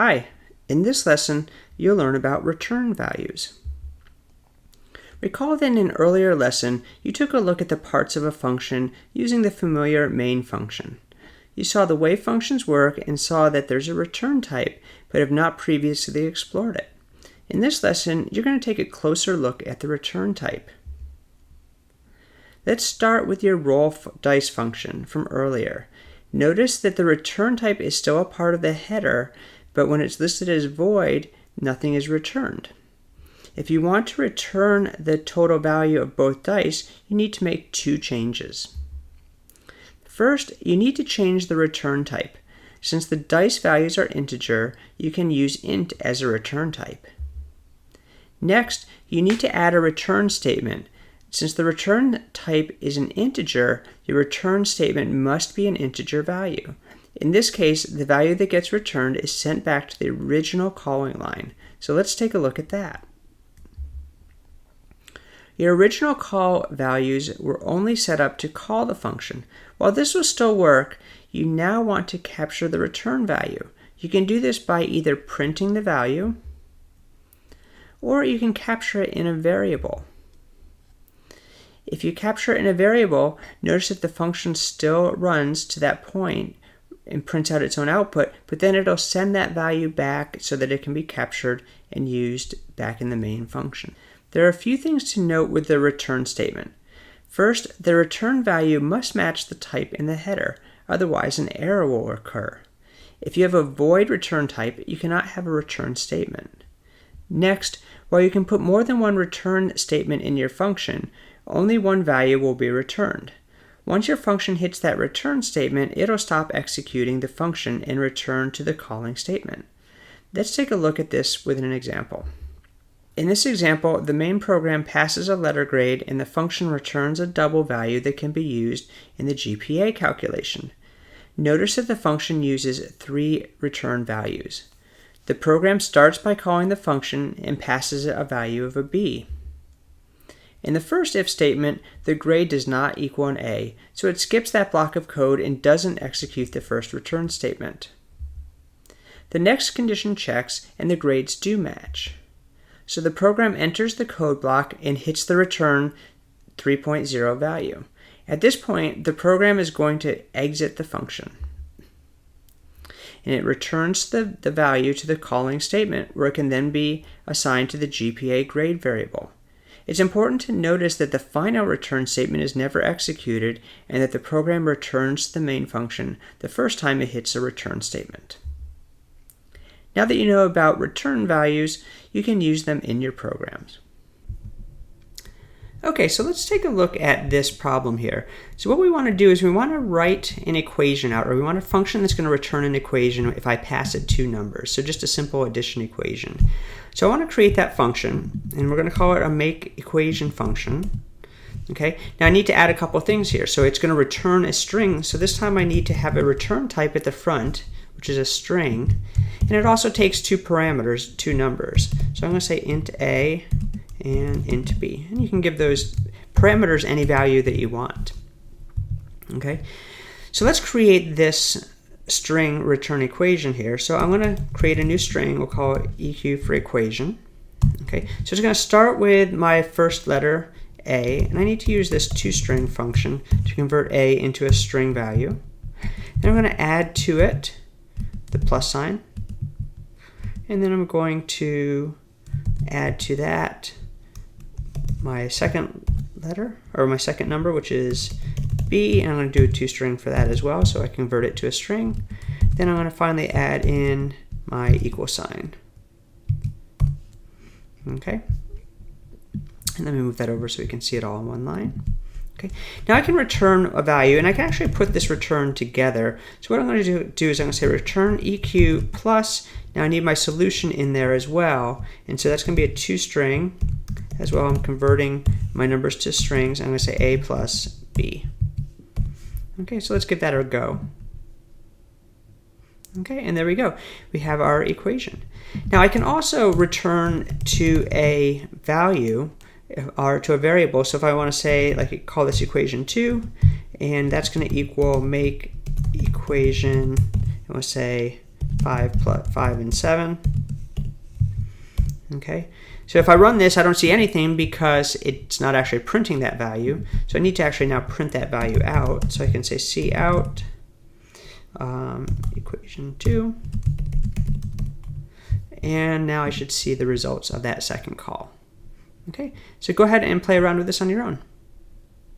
Hi, in this lesson, you'll learn about return values. Recall that in an earlier lesson, you took a look at the parts of a function using the familiar main function. You saw the way functions work and saw that there's a return type, but have not previously explored it. In this lesson, you're going to take a closer look at the return type. Let's start with your roll dice function from earlier. Notice that the return type is still a part of the header, but when it's listed as void, nothing is returned. If you want to return the total value of both dice, you need to make two changes. First, you need to change the return type. Since the dice values are integer, you can use int as a return type. Next, you need to add a return statement. Since the return type is an integer, your return statement must be an integer value. In this case, the value that gets returned is sent back to the original calling line. So let's take a look at that. Your original call values were only set up to call the function. While this will still work, you now want to capture the return value. You can do this by either printing the value, or you can capture it in a variable. If you capture it in a variable, notice that the function still runs to that point and prints out its own output, but then it'll send that value back so that it can be captured and used back in the main function. There are a few things to note with the return statement. First, the return value must match the type in the header, otherwise an error will occur. If you have a void return type, you cannot have a return statement. Next, while you can put more than one return statement in your function, only one value will be returned. Once your function hits that return statement, it'll stop executing the function and return to the calling statement. Let's take a look at this with an example. In this example, the main program passes a letter grade and the function returns a double value that can be used in the GPA calculation. Notice that the function uses 3 return values. The program starts by calling the function and passes it a value of a B. In the first if statement, the grade does not equal an A, so it skips that block of code and doesn't execute the first return statement. The next condition checks and the grades do match. So the program enters the code block and hits the return 3.0 value. At this point, the program is going to exit the function. And it returns the value to the calling statement, where it can then be assigned to the GPA grade variable. It's important to notice that the final return statement is never executed and that the program returns the main function the first time it hits a return statement. Now that you know about return values, you can use them in your programs. Okay, so let's take a look at this problem here. So what we want to do is we want to write an equation out, or we want a function that's going to return an equation if I pass it 2 numbers. So just a simple addition equation. So I want to create that function, and we're going to call it a make equation function. Okay, now I need to add a couple things here. So it's going to return a string. So this time I need to have a return type at the front, which is a string. And it also takes 2 parameters, 2 numbers. So I'm going to say int A and int B. And you can give those parameters any value that you want. Okay, so let's create this string return equation here. So I'm going to create a new string. We'll call it EQ for equation. Okay, so it's going to start with my first letter A, and I need to use this toString function to convert A into a string value. Then I'm going to add to it the plus sign, and then I'm going to add to that my second letter, or my second number, which is B, and I'm going to do a toString for that as well, so I convert it to a string. Then I'm going to finally add in my equal sign. Okay, and let me move that over so we can see it all in one line. Okay, now I can return a value, and I can actually put this return together. So what I'm going to do is I'm going to say return EQ plus. Now I need my solution in there as well, and so that's going to be a toString. As well, I'm converting my numbers to strings. I'm going to say A plus B. Okay, so let's give that a go. Okay, and there we go. We have our equation. Now I can also return to a value or to a variable. So if I want to say, like, call this equation 2, and that's going to equal make equation, and we'll say 5 and 7. Okay, so if I run this, I don't see anything because it's not actually printing that value. So I need to actually now print that value out. So I can say cout equation 2. And now I should see the results of that second call. Okay, so go ahead and play around with this on your own.